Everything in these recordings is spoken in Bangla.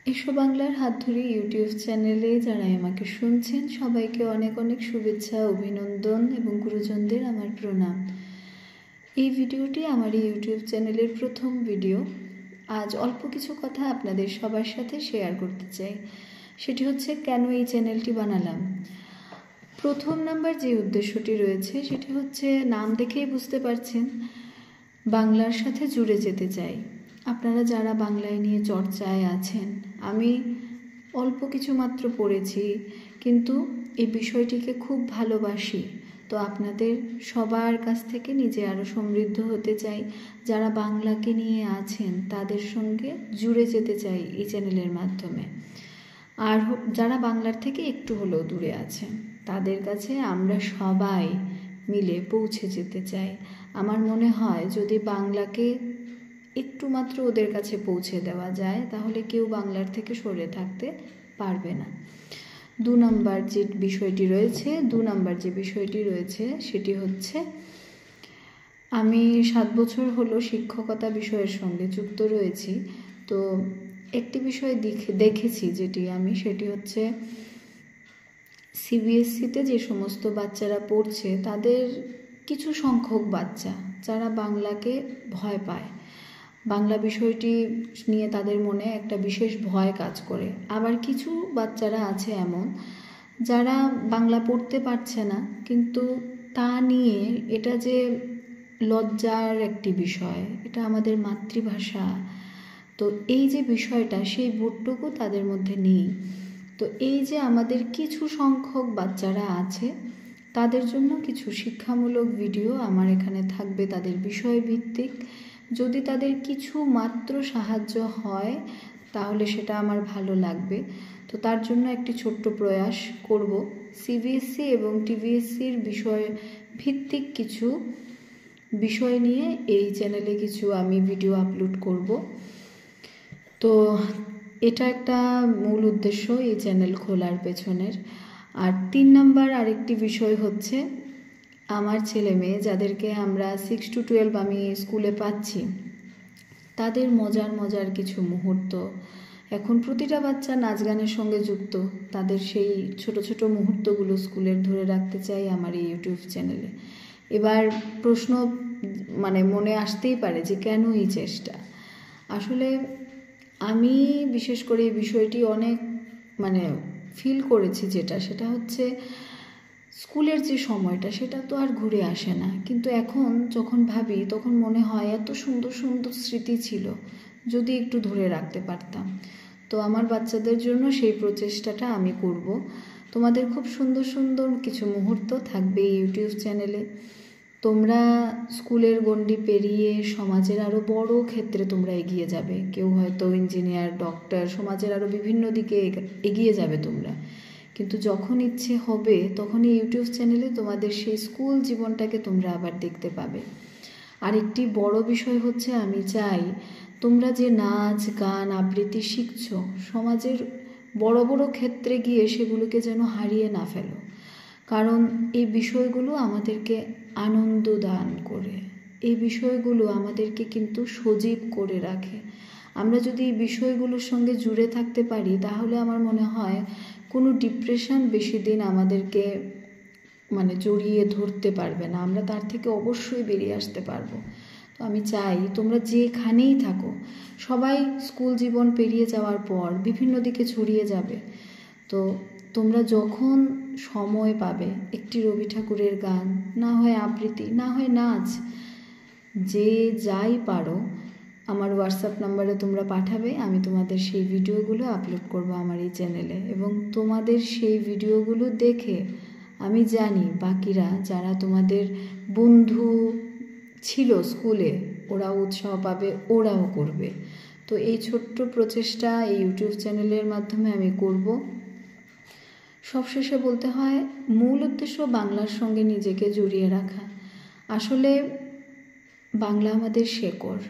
এসো বাংলার হাত ধরে ইউটিউব চ্যানেলে যারা আমাকে শুনছেন সবাইকে অনেক অনেক শুভেচ্ছা, অভিনন্দন এবং গুরুজনদের আমার প্রণাম। এই ভিডিওটি আমার ইউটিউব চ্যানেলের প্রথম ভিডিও। আজ অল্প কিছু কথা আপনাদের সবার সাথে শেয়ার করতে চাই। সেটি হচ্ছে কেন এই চ্যানেলটি বানালাম। প্রথম নাম্বার যে উদ্দেশ্যটি রয়েছে সেটি হচ্ছে নাম দেখেই বুঝতে পারছেন, বাংলার সাথে জুড়ে যেতে চাই। আপনারা যারা বাংলায় নিয়ে চর্চায় আছেন, আমি অল্প কিছু মাত্র পড়েছি, কিন্তু এই বিষয়টিকে খুব ভালোবাসি। তো আপনাদের সবার কাছ থেকে নিজে আরও সমৃদ্ধ হতে চাই। যারা বাংলাকে নিয়ে আছেন তাদের সঙ্গে জুড়ে যেতে চাই এই চ্যানেলের মাধ্যমে। আর যারা বাংলার থেকে একটু হলেও দূরে আছেন তাদের কাছে আমরা সবাই মিলে পৌঁছে যেতে চাই। আমার মনে হয় যদি বাংলাকে একটু মাত্র ওদের কাছে পৌঁছে দেওয়া যায় তাহলে কেউ বাংলার থেকে সরে থাকতে পারবে না। দু নম্বর যে বিষয়টি রয়েছে সেটি হচ্ছে আমি 7 বছর হলো শিক্ষকতা বিষয়ের সঙ্গে যুক্ত রয়েছি। তো একটি বিষয় দেখেছি সেটি হচ্ছে সিবিএসসিতে যে সমস্ত বাচ্চারা পড়ছে তাদের কিছু সংখ্যক বাচ্চা যারা বাংলাকে ভয় পায়, বাংলা বিষয়টি নিয়ে তাদের মনে একটা বিশেষ ভয় কাজ করে। আবার কিছু বাচ্চারা আছে এমন যারা বাংলা পড়তে পারছে না, কিন্তু তা নিয়ে এটা যে লজ্জার একটি বিষয়, এটা আমাদের মাতৃভাষা, তো এই যে বিষয়টা সেই বোধটুকু তাদের মধ্যে নেই। তো এই যে আমাদের কিছু সংখ্যক বাচ্চারা আছে তাদের জন্য কিছু শিক্ষামূলক ভিডিও আমার এখানে থাকবে, তাদের বিষয়ভিত্তিক। যদি তাদের কিছু মাত্র সাহায্য হয় তাহলে সেটা আমার ভালো লাগবে। তো তার জন্য একটি ছোট্ট প্রয়াস করব। সিবিএসসি এবং টিভিএসসির বিষয় ভিত্তিক কিছু বিষয় নিয়ে এই চ্যানেলে কিছু আমি ভিডিও আপলোড করব। তো এটা একটা মূল উদ্দেশ্য এই চ্যানেল খোলার পেছনের। আর 3 নম্বর আরেকটি বিষয় হচ্ছে আমার ছেলে মেয়ে যাদেরকে আমরা 6 to 12 আমি স্কুলে পাচ্ছি, তাদের মজার কিছু মুহূর্ত। এখন প্রতিটা বাচ্চা নাচ গানের সঙ্গে যুক্ত, তাদের সেই ছোট ছোট মুহূর্তগুলো স্কুলের ধরে রাখতে চাই আমার এই ইউটিউব চ্যানেলে। এবার প্রশ্ন মনে আসতেই পারে যে কেন এই চেষ্টা। আসলে আমি বিশেষ করে এই বিষয়টি অনেক ফিল করেছি, সেটা হচ্ছে স্কুলের যে সময়টা সেটা তো আর ঘুরে আসে না, কিন্তু এখন যখন ভাবি তখন মনে হয় এত সুন্দর সুন্দর স্মৃতি ছিল, যদি একটু ধরে রাখতে পারতাম। তো আমার বাচ্চাদের জন্য সেই প্রচেষ্টাটা আমি করব। তোমাদের খুব সুন্দর সুন্দর কিছু মুহূর্ত থাকবে এই ইউটিউব চ্যানেলে। তোমরা স্কুলের গণ্ডি পেরিয়ে সমাজের আরও বড় ক্ষেত্রে তোমরা এগিয়ে যাবে। কেউ হয়তো ইঞ্জিনিয়ার, ডক্টর, সমাজের আরও বিভিন্ন দিকে এগিয়ে যাবে তোমরা। কিন্তু যখন ইচ্ছে হবে তখন এই ইউটিউব চ্যানেলে তোমাদের সেই স্কুল জীবনটাকে তোমরা আবার দেখতে পাবে। আর একটি বড় বিষয় হচ্ছে আমি চাই তোমরা যে নাচ গান আবৃত্তি শিখছো, সমাজের বড় বড় ক্ষেত্রে গিয়ে সেগুলোকে যেন হারিয়ে না ফেলো। কারণ এই বিষয়গুলো আমাদেরকে আনন্দ দান করে, এই বিষয়গুলো আমাদেরকে কিন্তু সজীব করে রাখে। আমরা যদি এই বিষয়গুলোর সঙ্গে জুড়ে থাকতে পারি তাহলে আমার মনে হয় কোনো ডিপ্রেশন বেশি দিন আমাদেরকে জড়িয়ে ধরতে পারবে না, আমরা তার থেকে অবশ্যই বেরিয়ে আসতে পারবো। তো আমি চাই তোমরা যেখানেই থাকো, সবাই স্কুল জীবন পেরিয়ে যাওয়ার পর বিভিন্ন দিকে ছড়িয়ে যাবে। তো তোমরা যখন সময় পাবে একটি রবি ঠাকুরের গান, না হয় আবৃত্তি, না হয় নাচ, যে যাই পারো আমার হোয়াটসঅ্যাপ নাম্বারে তোমরা পাঠাবে। আমি তোমাদের সেই ভিডিওগুলো আপলোড করব আমার এই চ্যানেলে, এবং তোমাদের সেই ভিডিওগুলো দেখে আমি জানি বাকিরা যারা তোমাদের বন্ধু ছিল স্কুলে ওরাও উৎসাহ পাবে, ওরাও করবে। তো এই ছোট্ট প্রচেষ্টা এই ইউটিউব চ্যানেলের মাধ্যমে আমি করব। সবশেষে বলতে হয় মূল উদ্দেশ্য বাংলার সঙ্গে নিজেকে জড়িয়ে রাখা। আসলে বাংলা আমাদের শেকড়।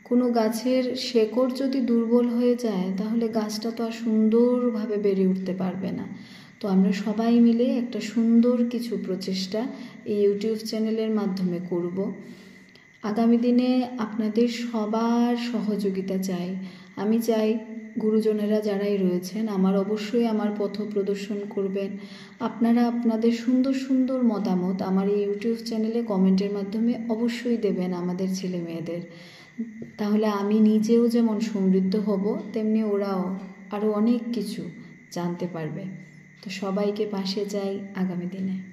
কোনো গাছের শেকড় যদি দুর্বল হয়ে যায় তাহলে গাছটা তো আর সুন্দরভাবে বেড়ে উঠতে পারবে না। তো আমরা সবাই মিলে একটা সুন্দর কিছু প্রচেষ্টা এই ইউটিউব চ্যানেলের মাধ্যমে করব। আগামী দিনে আপনাদের সবার সহযোগিতা চাই। আমি চাই গুরুজনেরা যারাই রয়েছেন আমার অবশ্যই আমার পথ প্রদর্শন করবেন। আপনারা আপনাদের সুন্দর সুন্দর মতামত আমার এই ইউটিউব চ্যানেলে কমেন্টের মাধ্যমে অবশ্যই দেবেন আমাদের ছেলে মেয়েদের। তাহলে আমি নিজেও যেমন সমৃদ্ধ হব, তেমনি ওরাও আরও অনেক কিছু জানতে পারবে। তো সবাইকে পাশে চাই আগামী দিনে।